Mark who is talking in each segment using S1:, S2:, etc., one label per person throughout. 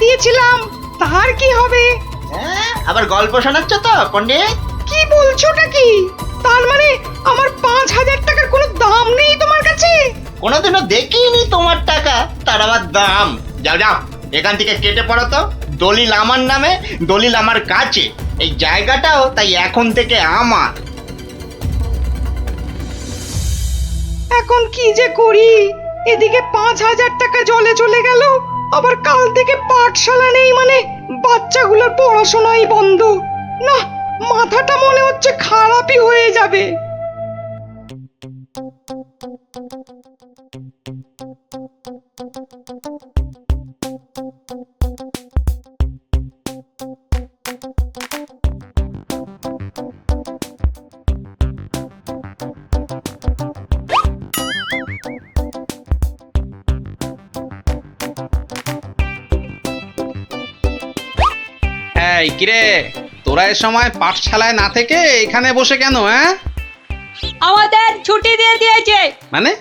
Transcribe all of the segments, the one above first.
S1: দিয়েছিলাম তার কি হবে?
S2: আবার গল্প শোনাচ্ছ তো পণ্ডিত?
S1: কি বলছোটা কি? তার মানে আমার 5,000 টাকার কোনো দাম নেই তোমার কাছে?
S2: কোনোদিনও দেখিনি তোমার টাকা, তার আবার দাম। যাও যাও, এখান থেকে কেটে পড়ো তো। দলিল আমার নামে, দলিল আমার কাছে, এই জায়গাটাও তাই এখন থেকে আমার।
S1: এখন কি যে করি? এদিকে 5,000 টাকা জলে চলে গেল, আবার কাল থেকে পাঠশালা নেই, মানে বাচ্চাগুলোর পড়াশোনাই বন্ধ। না, মাথাটা মনে হচ্ছে খারাপই হয়ে যাবে।
S3: এই কিরে, তোরা এ সময় পাঠশালায় না থেকে এখানে বসে কেন?
S4: আমাদের ছুটি দিয়ে দিয়েছে।
S3: মানে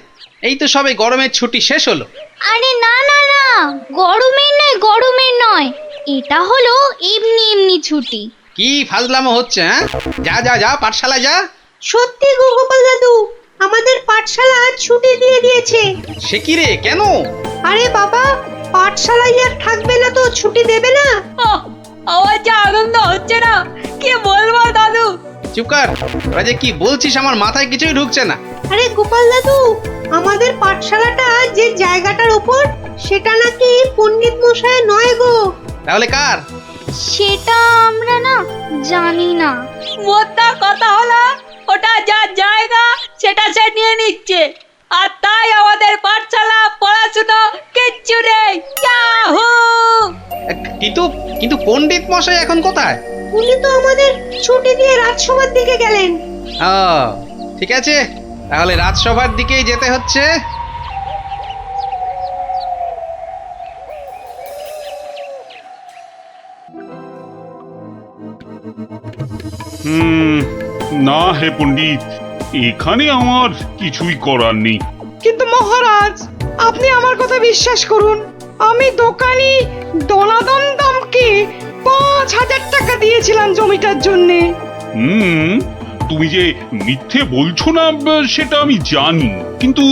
S3: এই তো সবে গরমের ছুটি শেষ হলো।
S5: আরে না না না, গরমের নয়, এটা হলো এমনি এমনি ছুটি।
S3: কি ফাজলামো হচ্ছে? যা যা যা, পাঠশালায় যা।
S4: সত্যি গো গোপাল দাদু, আমাদের পাঠশালা আজ ছুটি দিয়ে দিয়েছে।
S3: সে কি রে, কেন?
S4: আরে বাবা, পাঠশালায় আর থাকবে না তো ছুটি দেবে না? আমার যা আনন্দ হচ্ছে না, কি বলবো দাদু।
S3: চুপ কর, তোরা যে কি বলছিস আমার মাথায় কিছুই ঢুকছে না।
S4: আরে গোপাল দাদু, আমাদের পাঠশালাটা যে জায়গাটার উপর, সেটা নাকি পণ্ডিত মশাই নয় গো।
S3: তাহলে কার?
S5: সেটা আমরা না জানি না।
S4: মোদ্দা কথা হলো, ওটা যার জায়গা সেটা সে নিয়ে নিচ্ছে, আর তাই আমাদের পাঠশালা পড়াশোনা কিচ্ছু নেই। ইয়াহু!
S3: কিন্তু কিন্তু পণ্ডিত মশাই এখন কোথায়?
S4: উনি তো আমাদের ছুটি দিয়ে রাজসভার দিকে গেলেন।
S3: ও ঠিক আছে, তাহলে রাজসভার দিকেই যেতে হচ্ছে।
S6: না হে পণ্ডিত, এখানে আমার কিছুই করার নেই।
S1: কিন্তু মহারাজ, আপনি আমার কথা বিশ্বাস করুন, আমি দোকানি দনাদন দামকে 5,000 টাকা দিয়েছিলাম জমিটার জন্যে।
S6: তুমি যে মিথ্যে বলছো না সেটা আমি জানি, কিন্তু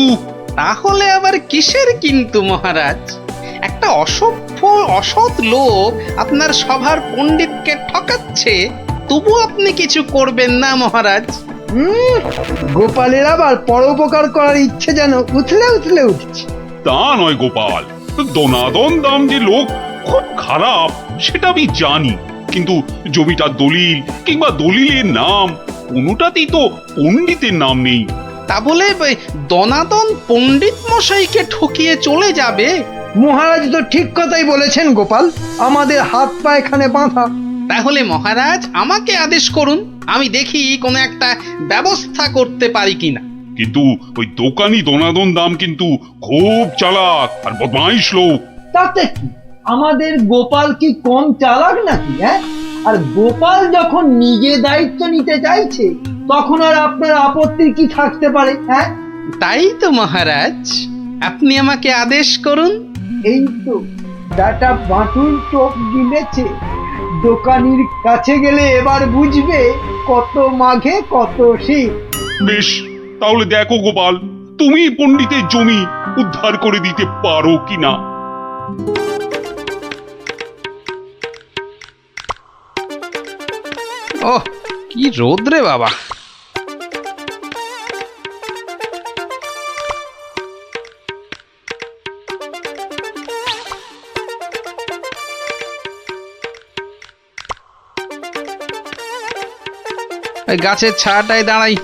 S3: তাহলে আবার কিসের কিন্তু মহারাজ? একটা অসভ্য অসৎ লোক আপনার সভার পণ্ডিতকে ঠকাচ্ছে, তবু আপনি কিছু করবেন না মহারাজ?
S7: গোপালের আবার পরোপকার করার ইচ্ছে যেন উথলে উথলে উঠছে।
S6: তা নয় গোপাল, দনাদন দাম যে লোক খুব খারাপ সেটা আমি জানি, কিন্তু জমিটার দলিল কিংবা দলিলের নাম কোনোটাতেই তো পণ্ডিতের নাম নেই।
S3: তা বলে দনাদন পণ্ডিত মশাইকে ঠকিয়ে চলে যাবে?
S7: মহারাজ তো ঠিক কথাই বলেছেন গোপাল, আমাদের হাত পা এখানে বাঁধা।
S3: তাহলে মহারাজ আমাকে আদেশ করুন, আমি দেখি কোনো একটা ব্যবস্থা করতে পারি কিনা।
S6: কিন্তু ওই দোকানি দনাদন দাম কিন্তু খুব চালাক আর বদমাইশ লোক।
S7: তাতে কি, আমাদের গোপাল কি কম চালাক নাকি? আর গোপাল যখন নিজে দায়িত্ব নিতে চাইছে, তখন আর আপনার আপত্তির কি থাকতে পারে?
S3: তাই তো মহারাজ, আপনি আমাকে আদেশ করুন।
S7: এই তো ডাটা বাটুল চোখ গিলেছে, দোকানির কাছে গেলে এবার বুঝবে কত মাঘে কত শীত।
S6: বেশ, তাহলে দেখো গোপাল, তুমি পণ্ডিতের জমি উদ্ধার করে দিতে পারো কিনা।
S3: ওহ, কি রোদ রে বাবা! ওই গাছের ছায়াটায় দাঁড়াই।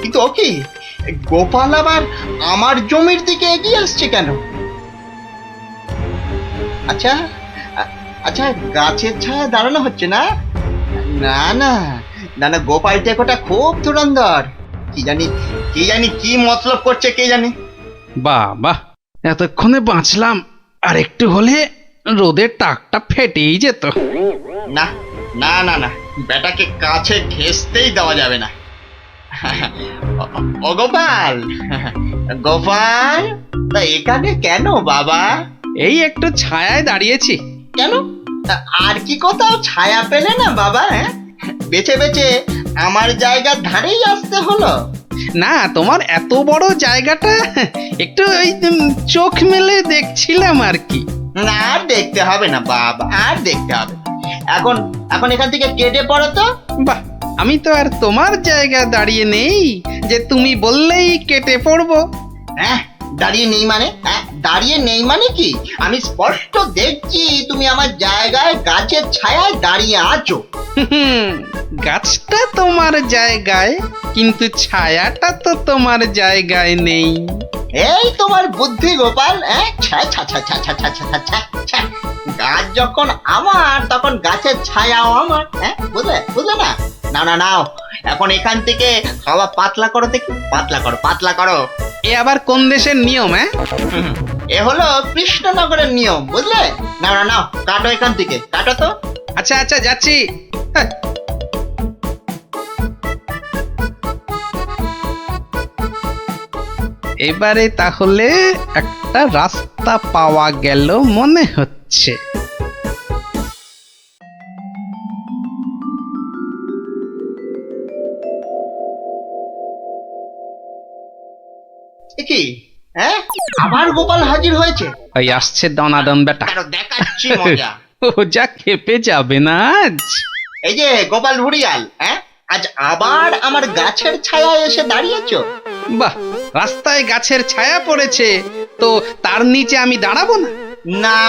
S2: কিন্তু ও কি, গোপাল আবার আমার জমির দিকে এগিয়ে আসছে কেন? আচ্ছা আচ্ছা, গাছের ছায়া দাঁড়ানো হচ্ছে না? না না না না, গোপাল টেকোটা খুব ধুরন্ধর। কি জানি কি মতলব করছে কে জানে।
S3: বাহ বাহ, এতক্ষণে বাঁচলাম, আর একটু হলে রোদের টাকটা ফেটেই যেত।
S2: না না না না, বেটাকে কাছে ঘেঁষতেই দেওয়া যাবে না। ও গোপাল, গোপাল, তা এখানে কেন বাবা?
S3: এই একটু ছায়ায় দাঁড়িয়েছি।
S2: কেন, আর কি কোথাও ছায়া পেলে না বাবা? বেছে বেছে আমার জায়গার ধারেই আসতে হলো?
S3: না, তোমার এত বড় জায়গাটা একটু ওই চোখ মেলে দেখছিলাম আর কি।
S2: না, আর দেখতে হবে না বাবা, আর দেখতে হবে না। এখন এখন এখান থেকে কেটে পড়ো তো।
S3: বাহ, আমি তো আর তোমার জায়গা দাঁড়িয়ে নেই যে তুমি বললেই কেটে পড়বো।
S2: হ্যাঁ, দাঁড়িয়ে নেই মানে? হ্যাঁ, দাঁড়িয়ে নেই মানে কি? আমি স্পষ্ট দেখছি তুমি আমার জায়গায় গাছের ছায়ায় দাঁড়িয়ে আছো।
S3: হুম, গাছটা তোমার জায়গায়, কিন্তু ছায়াটা তো তোমার জায়গায় নেই।
S2: এই তোমার বুদ্ধি গোপাল। ছ্যা, ছ্যা, ছ্যা, ছ্যা, ছ্যা, ছ্যা, ছ্যা, ছ্যা, ছ্যা। গাছ যখন আমার, তখন গাছের ছায়াও আমার। বুঝলে বুঝলে না? নাও না নাও, এখন এখান থেকে হাওয়া পাতলা করো দেখি, পাতলা করো, পাতলা করো।
S3: এ আবার কোন দেশের নিয়ম?
S2: এ হলো কৃষ্ণনগরের নিয়ম, বুঝলে? নাও না নাও, কাটো এখান থেকে, কাটো তো।
S3: আচ্ছা আচ্ছা, যাচ্ছি। হ্যাঁ। এবারে তাহলে একটা রাস্তা পাওয়া গেল মনে হচ্ছে।
S2: এ কি? আবার গোপাল হাজির হয়েছে?
S3: ওই আসছে দনাদন বেটা।
S2: আরো দেখাচ্ছি মজা।
S3: ও যা খেপে যাবে না আজ।
S2: এই যে গোপাল ভুড়িয়াল, আজ আবার আমার গাছের ছায়ায় এসে দাঁড়িয়েছো?
S3: বাহ, রাস্তায় গাছের ছায়া পড়েছে, তো তার নিচে আমি দাঁড়াবো না?
S2: না,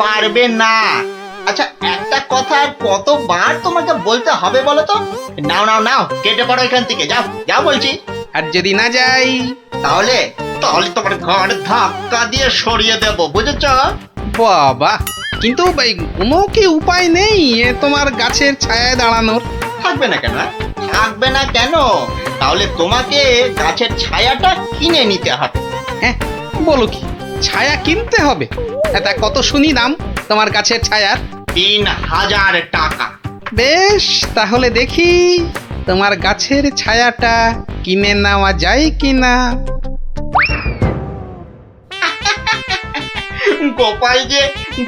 S2: পারবে না। আচ্ছা, একটা কথা আর কতবার তোমাকে বলতে হবে বলো তো? নাও নাও নাও, কেটে পড়ো এখান থেকে, যাও যাও বলছি।
S3: আর যদি না যাই?
S2: তাহলে তাহলে তোমার ঘর ধাক্কা দিয়ে সরিয়ে দেব, বুঝেছ?
S3: বাবা, কিন্তু ভাই কোনো কি উপায় নেই তোমার গাছের ছায়ায় দাঁড়ানোর?
S2: থাকবে না কেন? থাকবে না কেন? তাহলে তোমাকে গাছের ছায়াটা কিনে নিতে হবে।
S3: হ্যাঁ, বলো কি, ছায়া কিনতে হবে? তা কত শুনি দাম তোমার গাছের ছায়ার?
S2: 3000 টাকা।
S3: বেশ, তাহলে দেখি তোমার গাছের ছায়াটা কিনে নেওয়া যায় কিনা।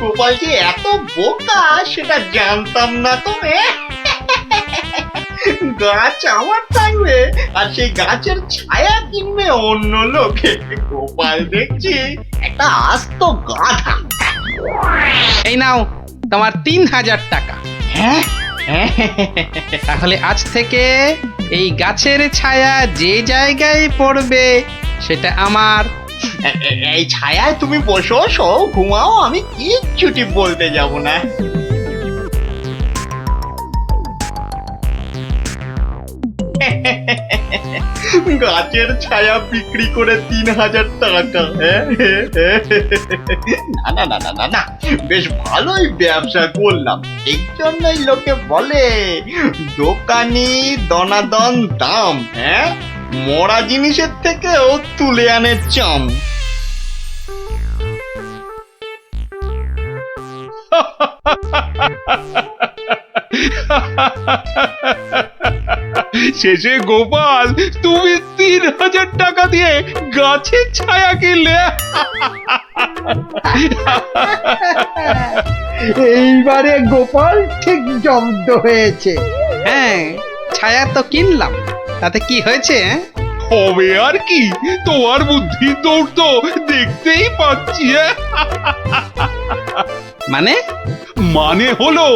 S2: গোপাল যে এত বোকা সেটা জানতাম না তো। গাছ আমার থাকবে আর সেই গাছের ছায়া কিনবে অন্য লোকে। গোপাল দেখছি একটা আস্ত গাধা।
S3: এই নাও তোমার 3000 টাকা।
S2: হ্যাঁ,
S3: তাহলে আজ থেকে এই গাছের ছায়া যে জায়গায় পড়বে সেটা আমার।
S2: এই ছায়ায় তুমি বসো, শো, ঘুমাও, আমি কিচ্ছুটি বলতে যাব না। গাছের ছায়া বিক্রি করে 3000 টাকা। না না না না না, বেশ ভালোই ব্যবসা করলাম। এই জন্যই লোকে বলে দোকানি দনাদন দাম। মরা জিনিসের থেকেও তুলে আনে চাম।
S6: শেষে গোপাল তুমি 3000 টাকা দিয়ে গাছের ছায়া কিনলে।
S7: এইবারে গোপাল ঠিক জব্দ হয়েছে।
S3: হ্যাঁ, ছায়া তো কিনলাম, তাতে কি হয়েছে?
S6: হবে আর কি, তোমার বুদ্ধি দৌড় তো দেখতেই পাচ্ছি।
S3: মানে
S6: হলো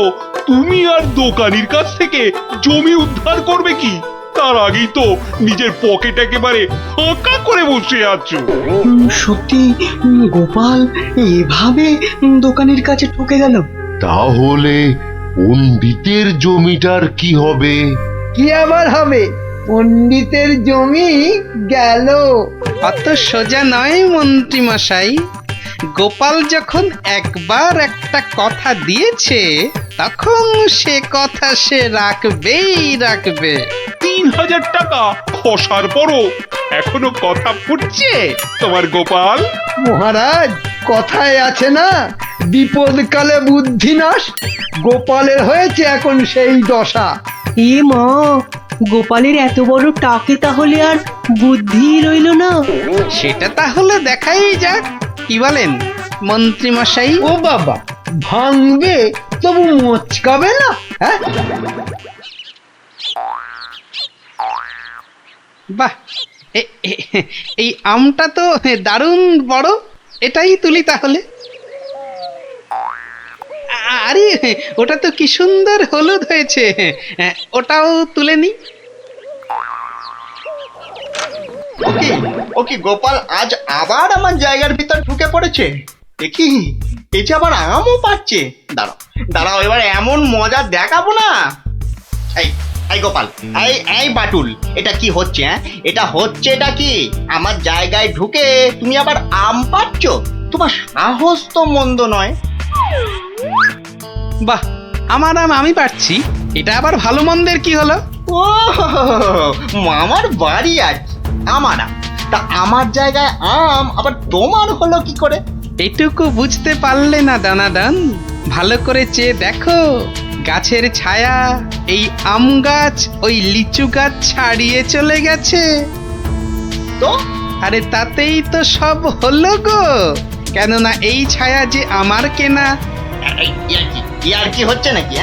S6: তুমি আর দোকানির কাছ থেকে জমি উদ্ধার করবে কি, তার আগেই তো নিজের পকেট একেবারে ফাঁকা করে বসে আছো।
S1: সত্যি গোপাল এভাবে দোকানের কাছে ঠকে গেল?
S8: তাহলে পণ্ডিতের জমিটার কি হবে?
S7: কি আবার হবে? পণ্ডিতের জমি গেল।
S3: অত সোজা নয় মন্ত্রী মশাই। গোপাল যখন একবার একটা কথা দিয়েছে, তখন সে কথা সে রাখবেই রাখবে।
S6: 3000 টাকা খসার পরও এখনো কথা ফুটছে তোমার গোপাল।
S7: মহারাজ, কথায় আছে না, বিপদকালে বুদ্ধি নাশ। গোপালের হয়েছে এখন সেই দশা।
S1: এ মা,
S9: গোপালের এত বড় টাকে তাহলে আর বুদ্ধি রইল না।
S3: সেটা তাহলে দেখাই যাক, কি বলেন মন্ত্রী মশাই?
S7: ও বাবা, ভাঙবে তবু মচকাবে না, হ্যাঁ?
S3: বাহ, এই আমটা তো দারুণ বড়, এটাই তুলি তাহলে। আরে ওটা তো কি সুন্দর হলুদ হয়েছে, ওটাও তুলে নি।
S2: ওকে গোপাল আজ আবার আমার জায়গার ভিতর ঢুকে পড়েছে। দেখি এই যে আবার আমও পাচ্ছে। দাঁড়াও এবার এমন মজা দেখাবো না। এই গোপাল, এই বাটুল, এটা কি হচ্ছে? এটা কি আমার জায়গায় ঢুকে তুমি আবার আম পাচ্ছ? তোমার সাহস তো মন্দ নয়।
S3: বাহ, আমার আম আমি পাচ্ছি, এটা আবার ভালো মন্দের কি হলো?
S2: ও আমার বাড়ি আর কি, আমার আম, তা আমার জায়গায় আম আবার তোমার হলো কি করে?
S3: এটুকু বুঝতে পারলে না দানাদান? ভালো করে চেয়ে দেখো, গাছের ছায়া এই আম গাছ ওই লিচু গাছ ছাড়িয়ে চলে গেছে।
S2: তো
S3: আরে তাতেই তো সব হলো গো, কেননা এই ছায়া যে আমার কেনা।
S2: ইয়ার কি হচ্ছে নাকি?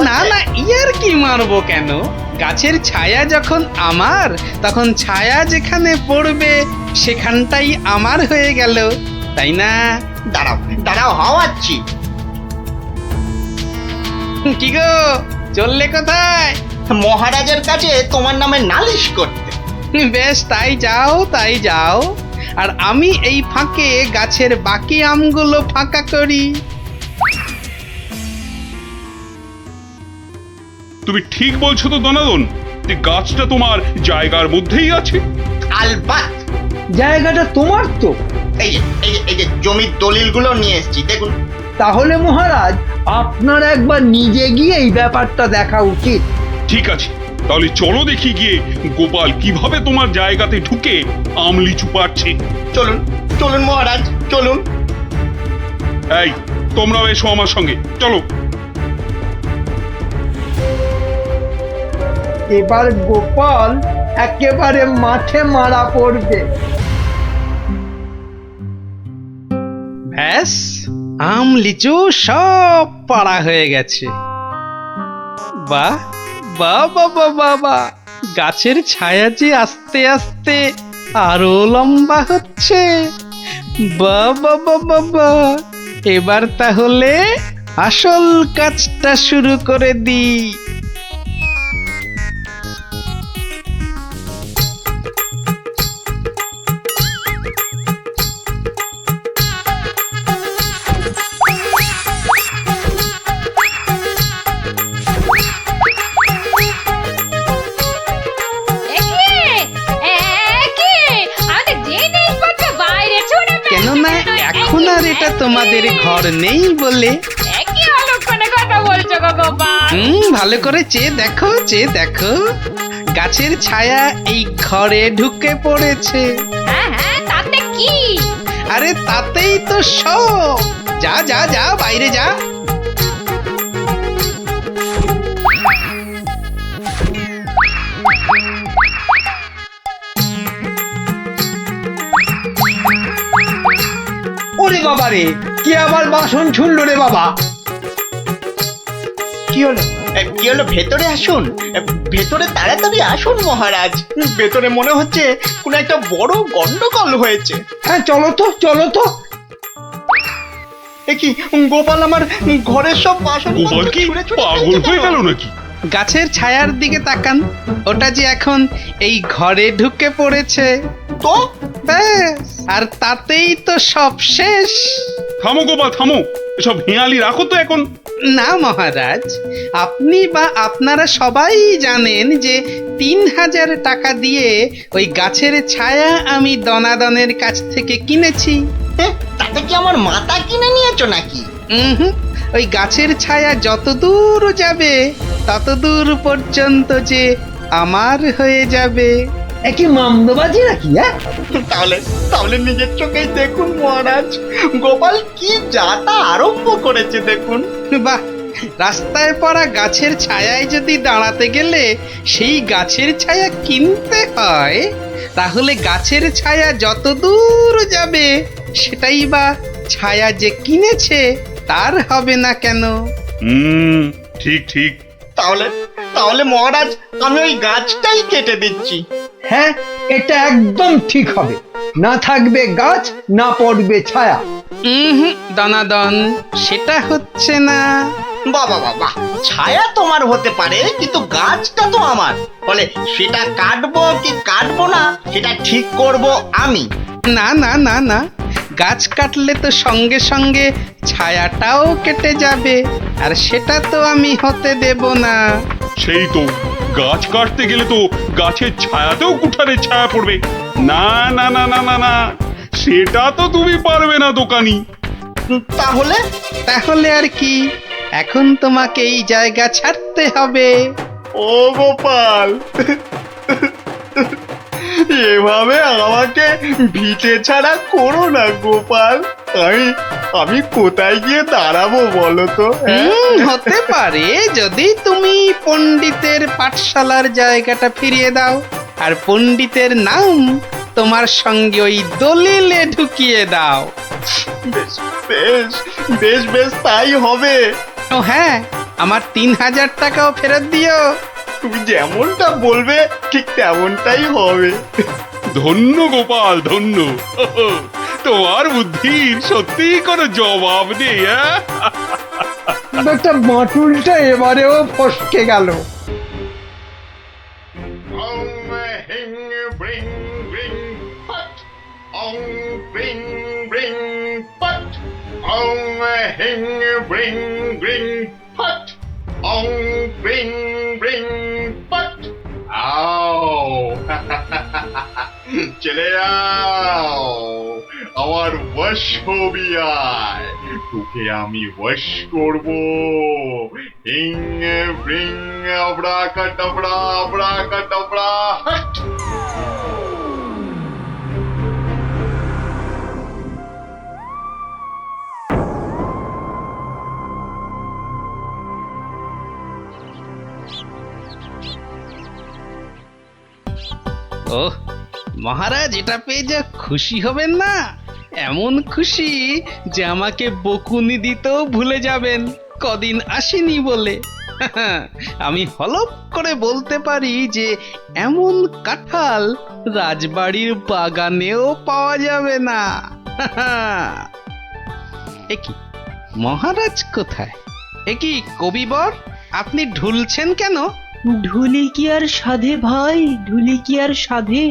S3: না না, ইয়ার কি মারবো কেন? গাছের ছায়া যখন আমার, তখন ছায়া যেখানে পড়বে সেখানটাই আমার হয়ে গেল, তাই না?
S2: দাঁড়াও হাওয়াচ্ছি।
S3: কি গো, চললে কোথায়?
S2: মহারাজের কাছে তোমার নামে নালিশ করতে।
S3: বেশ, তাই যাও, আর আমি এই ফাঁকে গাছের বাকি আমগুলো ফাঁকা করি।
S6: তুমি ঠিক বলছো তো দনাদন, যে গাছটা তোমার জায়গার মধ্যেই আছে?
S2: আলবাত
S7: জায়গাটা তোমার তো।
S2: এই যে জমির দলিলগুলো নিয়ে এসেছি, দেখুন।
S7: তাহলে মহারাজ, আপনার একবার নিজে গিয়ে এই ব্যাপারটা দেখা উচিত।
S6: ঠিক আছে, তাহলে চলো দেখি গিয়ে গোপাল কিভাবে তোমার জায়গাতে ঢুকে আম লিচু পাচ্ছে।
S2: চলুন মহারাজ, চলুন।
S6: এই, তোমরাও এসো আমার সঙ্গে, চলো।
S7: এবার গোপাল একেবারে মাঠে মারা পড়বে।
S3: ব্যাস, আম লিচু সব পাড়া হয়ে গেছে। বাহ বাহ বাবা বাবা, গাছের ছায়া যে আস্তে আস্তে আরো লম্বা হচ্ছে। বাবা বাবা, এবার তাহলে আসল কাজটা শুরু করে দিই। কেননা এখন আর এটা তোমাদের ঘর নেই বলে। ভালো করে চেয়ে দেখো, গাছের ছায়া এই ঘরে ঢুকে পড়েছে।
S5: তাতে কি?
S3: আরে তাতেই তো সব। যা বাইরে যা।
S7: ওরে বাবা রে, কি আবার বাসন ছুড়লো রে বাবা!
S2: কি হলো? ভেতরে আসুন, ভেতরে তাড়াতাড়ি আসুন মহারাজ। ভেতরে মনে হচ্ছে কোনো একটা বড় গন্ডগোল হয়েছে।
S7: হ্যাঁ, চলো তো।
S2: কি গোপাল আমার ঘরের সব বাসন
S6: গোপাল কি পাগল হয়ে গেল নাকি?
S3: গাছের ছায়ার দিকে তাকান, ওটা যে এখন এই ঘরে ঢুকে পড়েছে।
S2: তো
S3: ব্যাস, আর তাতেই তো সব শেষ।
S6: থামো গোপাল, থামো, এসব হেঁয়ালি রাখো তো এখন।
S3: না মহারাজ, আপনি বা আপনারা সবাই জানেন যে 3000 টাকা দিয়ে ওই গাছের ছায়া আমি দনাদনের কাছ থেকে কিনেছি।
S2: তাতে কি আমার মাথা কিনে নিয়েছো নাকি?
S3: ওই গাছের ছায়া যত দূর যাবে তত দূর পর্যন্ত যে আমার হয়ে যাবে।
S7: একই মামদবাজি নাকি?
S2: তাহলে নিজের চোখেই দেখুন মহারাজ, গোপাল কি যাতা আরম্ভ করেছে দেখুন।
S3: বাহ, রাস্তায় পড়া গাছের ছায়ায় যদি দাঁড়াতে গেলে সেই গাছের ছায়া কিনতে হয়, তাহলে গাছের ছায়া যত দূর যাবে সেটাই বা ছায়া যে কিনেছে তার হবে না কেন?
S6: ঠিক ঠিক।
S2: তাহলে তাহলে মহারাজ আমি ওই গাছটাই কেটে দিচ্ছি।
S7: হ্যাঁ, এটা একদম ঠিক হবে। না থাকবে গাছ, না পড়বে ছায়া।
S3: দনাদন, সেটা হচ্ছে না।
S2: বাবা বাবা, ছায়া তোমার হতে পারে কিন্তু গাছটা তো আমার। বলে সেটা কাটবো কি কাটবো না সেটা ঠিক করব আমি।
S3: না না না না, গাছ কাটলে তো সঙ্গে সঙ্গে ছায়াটাও কেটে যাবে, আর সেটা তো আমি হতে দেব না।
S6: সেই তো, গাছ কাটতে গেলে তো গাছের ছায়াতেও কুঠারের ছায়া পড়বে। না না না না না না, সেটা তো তুমি পারবে না দোকানি।
S2: তাহলে
S3: তাহলে আর কি, এখন তোমাকে এই জায়গা ছাড়তে হবে।
S2: ও গোপাল, এভাবে আমাকে ভিটে ছাড়া করো না গোপাল। আমি কোথায় গিয়ে দাঁড়াবো বলো তো?
S3: হতে পারে যদি তুমি পণ্ডিতের পাঠশালার জায়গাটা ফিরিয়ে দাও, আর পণ্ডিতের নাম তোমার সঙ্গে ওই দলিলে ঢুকিয়ে দাও।
S2: বেশ বেশ বেশ বেশ তাই হবে।
S3: ও হ্যাঁ, আমার 3000 টাকাও ফেরত দিও।
S2: তুমি যেমনটা বলবে ঠিক তেমনটাই হবে।
S6: ধন্য গোপাল, ধন্য। তোমার বুদ্ধির সত্যি কোনো জবাব নেই।
S7: একটা বাঁটুলটা এবারেও ফসকে গেল।
S10: চলে যাও, আমার বশ হবি আয়, তোকে আমি বশ করব। হিং ব্রিং আবড়া কাটাবড়া আবড়া কাটাবড়া হট।
S3: ওহ, মহারাজ এটা পেয়ে যা খুশি হবেন না, এমন খুশি যে আমাকে বকুনি দিতেও ভুলে যাবেন কদিন আসেনি বলে। আমি হলপ করে বলতে পারি যে এমন কাঁঠাল রাজবাড়ির বাগানেও পাওয়া যাবে না। একি মহারাজ কোথায়? একি কবিবর, আপনি ঢুলছেন কেন?
S9: ঢুলি কি আর সাধে ভাই, ঢুলি কি আর সাধে?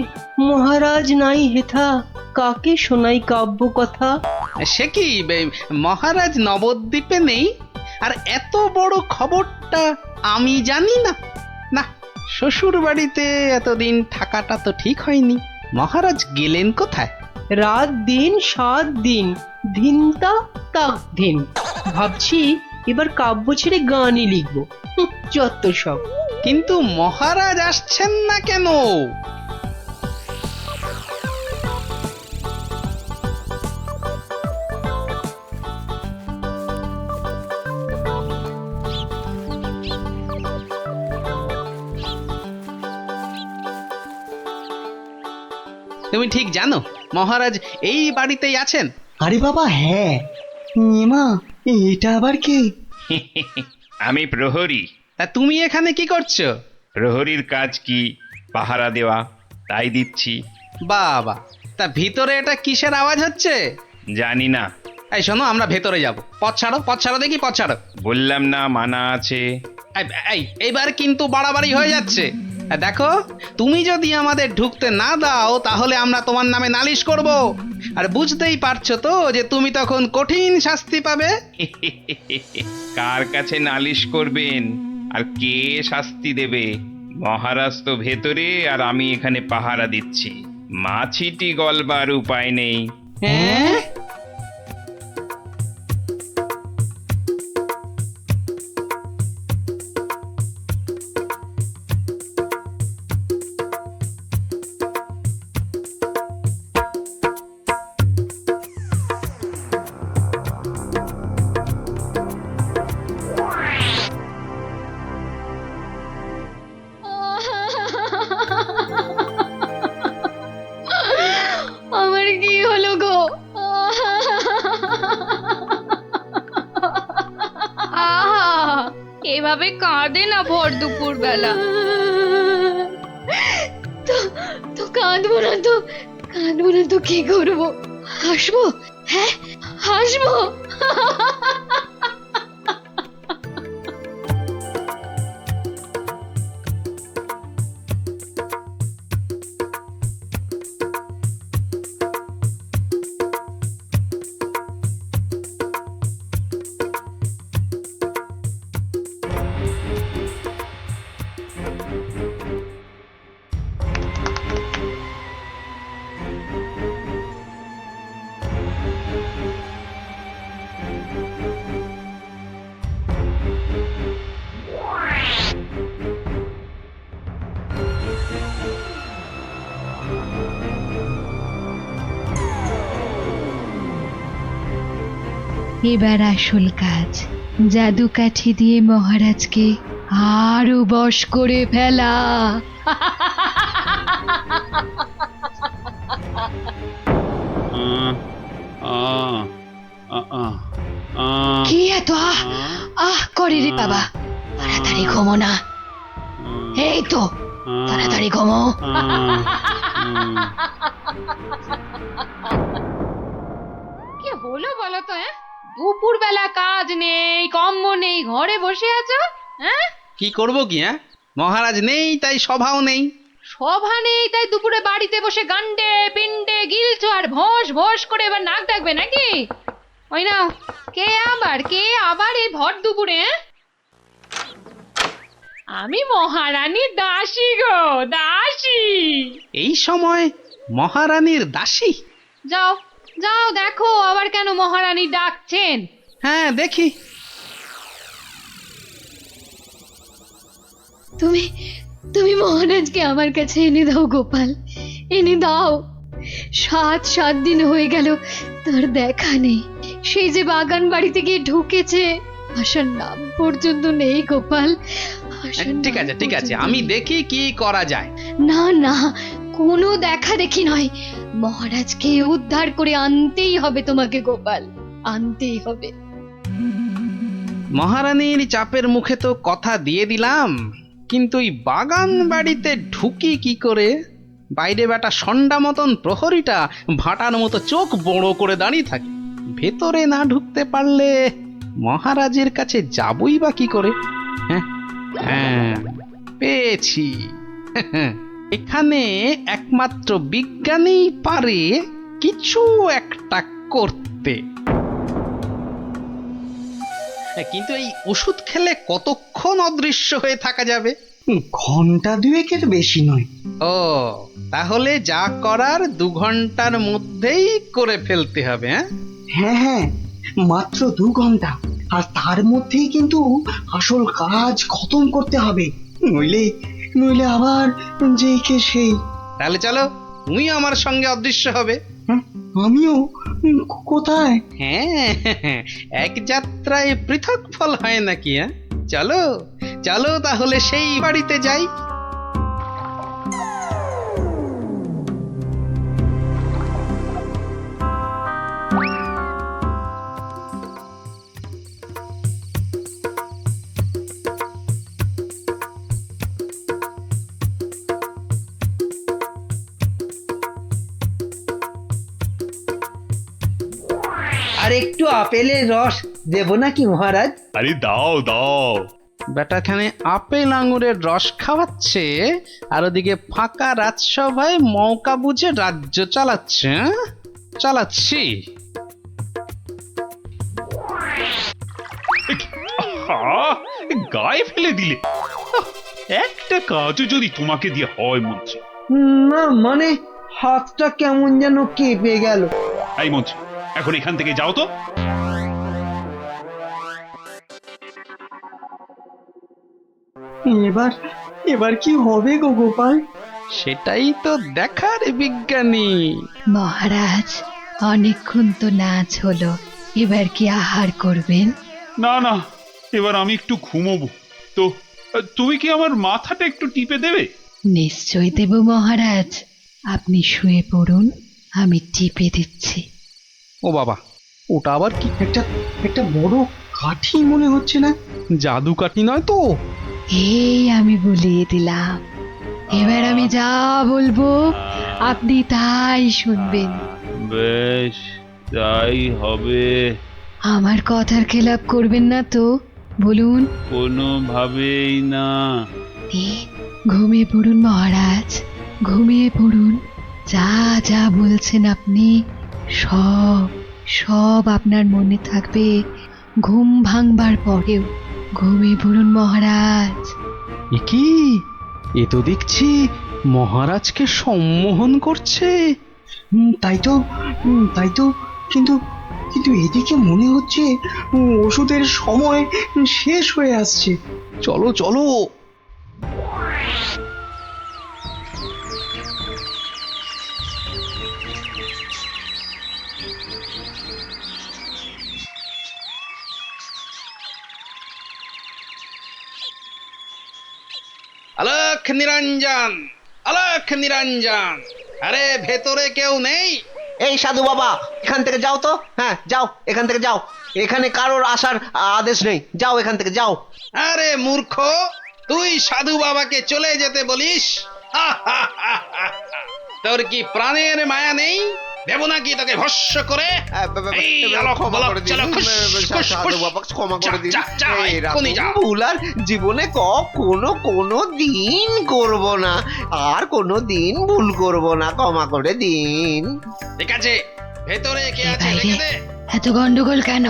S9: মহারাজ নাই হেথা, কাকে শোনাই কাব্য কথা?
S3: সে কি, মহারাজ নবদ্বীপে নেই আর এত বড় খবরটা আমি জানি না? না, শ্বশুর বাড়িতে এতদিন থাকাটা তো ঠিক হয়নি। মহারাজ গেলেন কোথায়?
S9: রাত দিন 7 দিন, ধিনতা তাক ধিন। ভাবছি এবার কাব্য ছেড়ে গানই লিখবো। যত সব।
S3: কিন্তু মহারাজ আসছেন না কেন? তুমি ঠিক জানো মহারাজ এই বাড়িতেই আছেন?
S1: আরে বাবা হ্যাঁ, মা এটা আবার কে?
S11: আমি প্রহরী।
S3: তা তুমি এখানে কি করছো?
S11: প্রহরীর কাজ কি? পাহারা দেওয়া, তাই দিচ্ছি।
S3: বাবা, তা ভিতরে এটা কিসের আওয়াজ হচ্ছে?
S11: জানি না।
S3: এই শোনো, আমরা ভেতরে যাব। পথ ছাড়ো, পথ ছাড়ো দেখি, পথ ছাড়ো।
S11: বললাম না মানা আছে।
S3: এইবার কিন্তু বাড়াবাড়ি হয়ে যাচ্ছে। দেখো, তুমি যদি আমাদের ঢুকতে না দাও তাহলে আমরা তোমার নামে নালিশ করব, আর বুঝতেই পারছো তো যে তুমি তখন কঠিন শাস্তি পাবে।
S11: কার কাছে নালিশ করবেন আর কে শাস্তি দেবে? মহারাজ তো ভেতরে আর আমি এখানে পাহারা দিচ্ছি। মাছিটি গলবার উপায় নেই।
S3: হ্যাঁ,
S5: এভাবে কাঁদে না ভর দুপুর বেলা। তো কাঁদবো না তো, কাঁদবো না তো কি করবো? হাসবো? হ্যাঁ হাসবো।
S12: এবার আসল কাজ, জাদু কাঠি দিয়ে মহারাজকে আরো বশ করে ফেলা। কি এত আহ করে রে বাবা? তাড়াতাড়ি ঘুমো না। এই তো তাড়াতাড়ি ঘুমো।
S5: কি হলো বলো তো? দুপুর বেলা কাজ নেই, কম্ম নেই, ঘরে বসে আছো? হ্যাঁ,
S3: কি করব কি? মহারাজ নেই তাই সভাও নেই।
S5: সভা নেই তাই দুপুরে বাড়িতে বসে গান্ডে পিন্ডে গিলছো আর ভোস ভোস করে এবার নাক ডাকবে নাকি? ওই না, কে আবার এই ভর দুপুরে? আমি মহারানীর দাসী গো, দাসী।
S3: এই সময় মহারানীর দাসী?
S5: যাও যাও দেখো আবার কেন মহারানী ডাকছেন।
S3: হ্যাঁ দেখি।
S5: তুমি তুমি মহারাজকে আমার কাছে এনে দাও গোপাল, এনে দাও। 7 দিন হয়ে গেল তার দেখা নেই। সেই যে বাগান বাড়িতে গিয়ে ঢুকেছে, আসার নাম পর্যন্ত নেই গোপাল।
S3: ঠিক আছে আমি দেখি কি করা যায়।
S5: না না, কোনো দেখা দেখি নয়, মহারাজকে উদ্ধার করে আনতেই হবে তোমাকে গোপাল, আনতেই হবে।
S3: মহারানীর চাপের মুখে তো কথা দিয়ে দিলাম, কিন্তু এই বাগান বাড়িতে ঢুকি কি করে? বাইরে বেটা সন্ডা মতন প্রহরীটা ভাটার মতো চোখ বড় করে দাঁড়িয়ে থাকে। ভেতরে না ঢুকতে পারলে মহারাজের কাছে যাবই বা কি করে? হ্যাঁ পেয়েছি। এখানে একমাত্র বিজ্ঞানীই পারে কিছু একটা করতে। কিন্তু এই ওষুধ খেলে কতক্ষণ অদৃশ্য হয়ে থাকা যাবে?
S1: ঘন্টা 2 বেশি নয়।
S3: ও, তাহলে যা করার 2 ঘন্টার মধ্যেই করে ফেলতে হবে।
S1: হ্যাঁ, মাত্র 2 ঘন্টা, আর তার মধ্যেই কিন্তু আসল কাজ খতম করতে হবে, নইলে আবার যেই কে সেই।
S3: তাহলে চলো, তুমি আমার সঙ্গে অদৃশ্য হবে।
S1: আমিও? কোথায়?
S3: হ্যাঁ, এক যাত্রায় পৃথক ফল হয় নাকি? চলো চলো তাহলে সেই বাড়িতে যাই।
S7: আর একটু আপেলের রস দেব নাকি মহারাজ?
S6: আরে দাও দাও।
S3: বেটাখানে আপেল আঙুরের রস খাওয়াচ্ছে, আর ওদিকে ফাঁকা রাজসভায় মৌকা বুঝে রাজ্য চালাচ্ছে। চালাচ্ছি।
S6: গায়ে ফেলে দিলে। একটা কাজও যদি তোমাকে দিয়ে হয় মন্ত্রী।
S7: না মানে হাতটা কেমন যেন কেঁপে গেল।
S6: এই মন্ত্রী, এখন এখান থেকে যাও তো।
S1: এবার কি হবে গো গোপাল?
S3: সেটাই তো দেখার বিজ্ঞানী।
S12: মহারাজ, অনেকক্ষণ তো নাচ হলো, এবার কি আহার করবেন?
S6: না না, এবার আমি একটু ঘুমোবো। তো তুমি কি আমার মাথাটা একটু টিপে দেবে?
S12: নিশ্চয় দেব মহারাজ, আপনি শুয়ে পড়ুন, আমি টিপে দিচ্ছি।
S3: ও বাবা, ওটা আবার কি?
S1: একটা বড়
S9: কাঠি মনে হচ্ছে না, জাদু কাঠি নয় তো?
S12: এই আমি বলিয়ে দিলাম, এবার আমি যা বলবো আপনি তাই শুনবেন।
S6: বেশ, তাই হবে।
S12: আমার কথার খেলাপ করবেন না তো, বলুন।
S6: কোনোভাবেই না।
S12: ঘুমিয়ে পড়ুন মহারাজ, ঘুমিয়ে পড়ুন। যা যা বলছেন আপনি সব সব আপনার মনে থাকবে ঘুম ভাঙবার পরেও। ঘুমিয়ে পড়ুন মহারাজ।
S9: এ কি, এ তো দেখছি মহারাজকে সম্মোহন করছে। তাই তো, কিন্তু কিন্তু এদিকে মনে হচ্ছে ওষুধের সময় শেষ হয়ে আসছে। চলো চলো।
S3: আলোক নিরঞ্জন, আলোক নিরঞ্জন, আরে ভেতরে কেউ নেই?
S2: এই সাধু বাবা, এখান থেকে যাও তো। হ্যাঁ যাও, এখান থেকে যাও। এখানে কারোর আসার আদেশ নেই, যাও এখান থেকে যাও।
S3: আরে মূর্খ, তুই সাধু বাবাকে চলে যেতে বলিস? তোর কি প্রাণের মায়া নেই? দেব নাকি তোকে ভস্য করে? এই আলোক বলক, চলো, খুশ, খুশ, খুশ।
S2: ক্ষমা করে দিন।
S3: যা, যা, এক্ষুনি যা।
S2: ভুল আর জীবনে কোনো দিন করব না, আর কোনো দিন ভুল করব না, ক্ষমা করে দিন।
S3: ঠিক আছে, ভেতরে কে
S12: এ
S3: আছে
S12: বাইরে
S3: দেখে দে।
S12: এত গন্ডগোল কেন?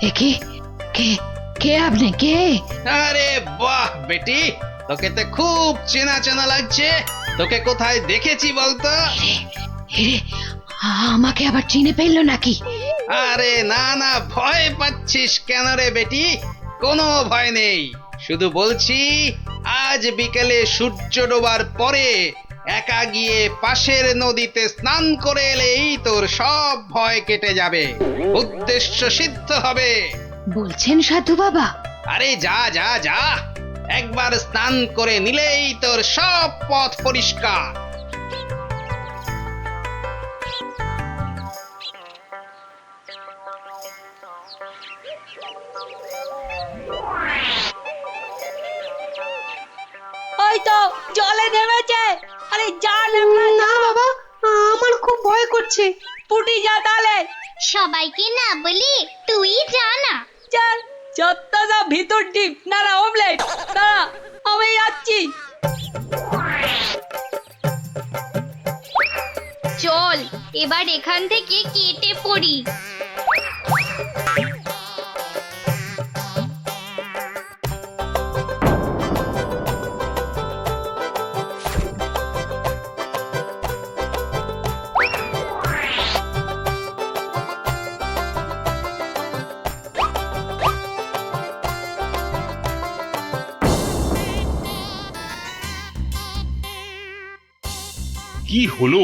S12: এ কি, কে কে আপনি, কে?
S3: আরে বাহ বেটি, তোকে তো খুব চেনা চেনা লাগছে। তোকে কোথায় দেখেছি বলতো?
S12: এরে, আমাকে আবার চিনে ফেললো নাকি?
S3: আরে না না, ভয় পাচ্ছিস কেন রে বেটি? কোনো ভয় নেই, শুধু বলছি আজ বিকেলে সূর্য ডোবার পরে একা গিয়ে পাশের নদীতে স্নান করে এলেই তোর সব ভয় কেটে যাবে, উদ্দেশ্য সিদ্ধ হবে।
S12: বলছেন সাধু বাবা?
S3: আরে যা যা যা, একবার স্নান করে নিলেই তোর সব পথ পরিষ্কার।
S4: ওই তো জলে নেমেছে। আরে যা নেমে না বাবা, আমার খুব ভয় করছে। পুটি যা তাহলে।
S13: সবাইকে না বলি তুই যা না।
S4: চল, যতটা যা ভিতর ডিপ না না অমলেট। দাঁড়া, আমি যাচ্ছি।
S13: চল এবার এখান থেকে কেটে পড়ি।
S6: কি হলো,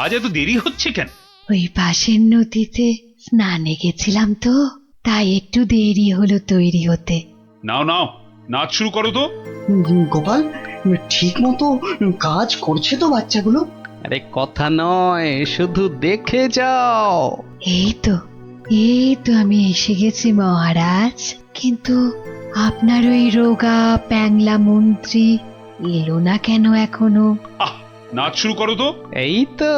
S6: আজ এত দেরি হচ্ছে কেন?
S12: ওই পাশের নদীতে স্নানে গেছিলাম তো, তাই একটু দেরি হলো তৈরি হতে।
S6: নাও নাও, নাচ শুরু করো তো।
S7: গোপাল, ঠিক মতো কাজ করছে তো বাচ্চাগুলো?
S9: আরে কথা নয়, শুধু দেখে যাও।
S12: এই তো আমি এসে গেছি মহারাজ, কিন্তু আপনার ওই রোগা প্যাংলা মন্ত্রী এলো না কেন এখনো?
S6: আহ, নাচ শুরু করো তো।
S9: এই তো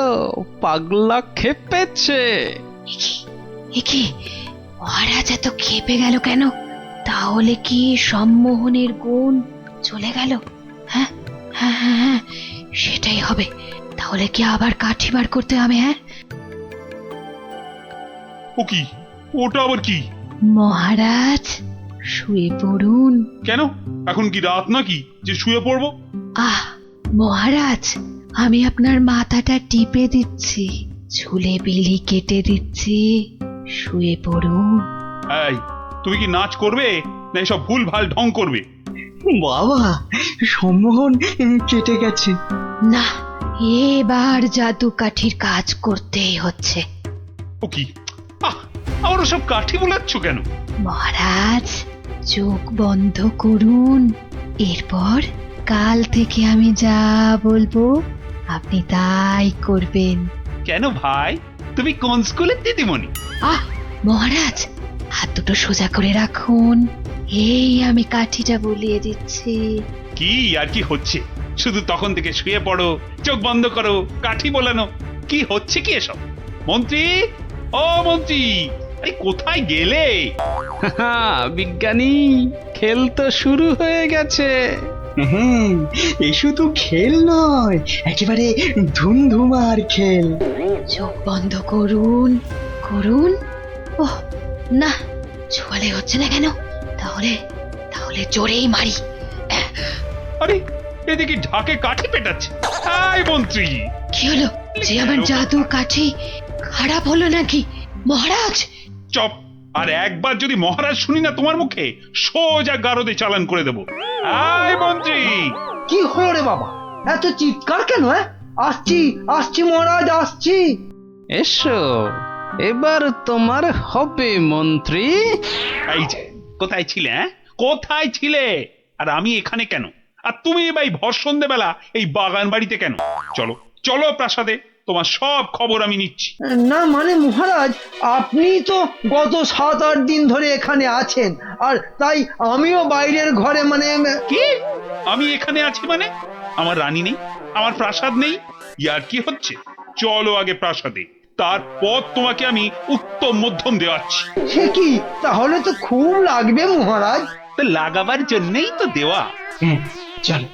S9: পাগলা খেপেছে।
S12: এ কি, মহারাজ এত খেপে গেল কেন? তাহলে কি সম্মোহনের গুণ চলে গেল? হ্যাঁ হ্যাঁ হ্যাঁ হ্যাঁ, সেটাই হবে। তাহলে কি আবার কাঠি বার করতে হবে? হ্যাঁ,
S6: ও কি, ওটা আবার কি?
S12: মহারাজ শুয়ে পড়ুন।
S6: কেন, এখন কি রাত নাকি যে শুয়ে পড়বো?
S12: আহ মহারাজ, আমি আপনার মাথাটা টিপে দিচ্ছি, ঝুলে বিলি কেটে দিচ্ছি, শুয়ে পড়ুন।
S6: এই, তুমি কি নাচ করবে না এসব ভুল ভাল ঢং করবে?
S7: বাবা, সম্মোহন কেটে গেছে।
S12: না, এবার জাদু কাঠির কাজ করতেই হচ্ছে।
S6: ও কি, আমার সব কাঠি বোলাচ্ছ কেন?
S12: মহারাজ চোখ বন্ধ করুন, এরপর কাল থেকে আমি যা বলবো আপনি তাই করবেন।
S6: কেন ভাই, তুমি কোন স্কুলের দিদিমণি?
S12: মহারাজ হাত দুটো সোজা করে রাখুন। এই আমি কাঠিটা বুলিয়ে দিচ্ছি।
S6: কি আর কি হচ্ছে? শুধু তখন থেকে শুয়ে পড়ো, চোখ বন্ধ করো, কাঠি বোলানো, কি হচ্ছে কি এসব? মন্ত্রী, ও মন্ত্রী, এই কোথায় গেলে?
S3: বিজ্ঞানী, খেল তো শুরু হয়ে গেছে।
S7: এই শুধু খেল নয়, একেবারে ধুমধুমার খেল।
S12: চোখ বন্ধ করুন, করুন। ওহ না, ছোঁয়ালে হচ্ছে না কেন? তাহলে তাহলে জোরেই মারি।
S6: আরে এদিকে ঢাকে কাঠি পেটাচ্ছে। হাই মন্ত্রী,
S12: কি হলো? যে আমার জাদু কাঠি খারাপ হলো নাকি মহারাজ?
S6: চপ! আর একবার যদি মহারাজ শুনি না তোমার মুখে, সোজা গারদে চালান করে দেবো। হাই মন্ত্রী,
S7: কি হলো রে বাবা, এত চিৎকার কেন? আসছি আসছি মহারাজ, আসছি।
S3: এসো, এবার তোমার হবে মন্ত্রী।
S6: এই যে কোথায় ছিলে? কোথায় ছিলে? আর আমি এখানে কেন? আর তুমি ভাই ভর সন্ধ্যেবেলা এই বাগান বাড়িতে কেন? চলো চলো প্রাসাদে, তোমার সব খবর আমি নিচ্ছি।
S7: না মানে মহারাজ, আপনি তো গত 7-8 দিন ধরে এখানে আছেন, আর তাই আমিও বাইরের ঘরে মানে।
S6: কি? আমি এখানে আছি মানে? আমার রানী নেই, আমার প্রাসাদ নেই? ইয়ার কি হচ্ছে? চলো আগে প্রাসাদে, তারপর তোমাকে আমি উত্তম মধ্যম দেওয়াচ্ছি।
S7: সে কি? তাহলে তো খুব লাগবে মহারাজ।
S6: তো লাগাবার জন্যই তো দেওয়া।
S7: চলো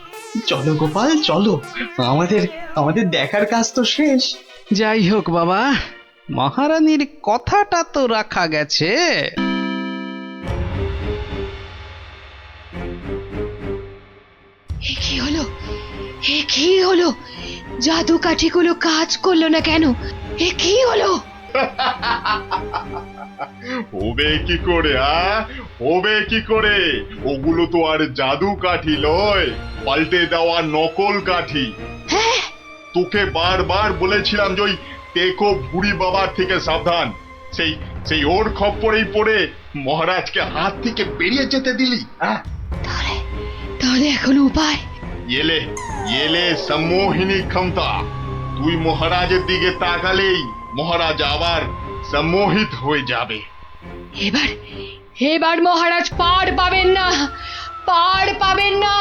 S7: চলো গোপাল, চলো, আমাদের আমাদের দেখার কাজ তো শেষ।
S3: যাই হোক বাবা, মহারানীর কথাটা তো রাখা গেছে।
S12: এ কি হলো? এ কি হলো? জাদু কাঠিগুলো কাজ করলো না কেন? এ কি হলো?
S10: হবে কি করে? হবে কি করে? ওগুলো তো আর জাদু কাঠি লয়, পাল্টে দেওয়া নকল কাঠি।
S12: হ্যাঁ,
S10: তোকে বারবার বলেছিলাম যে ওই টেকো বুড়ি বাবার থেকে সাবধান। সেই সেই ওর খপ্পরেই পড়ে মহারাজকে হাত থেকে বেরিয়ে যেতে দিলি।
S12: তাহলে তাহলে এখন উপায়?
S10: এলে এলে সম্মোহিনী ক্ষমতা। তুই মহারাজের দিকে তাকালেই মহারাজ আবার সম্মোহিত হয়ে যাবে।
S5: এবার এবার মহারাজ পার পাবেন না, পার পাবেন না।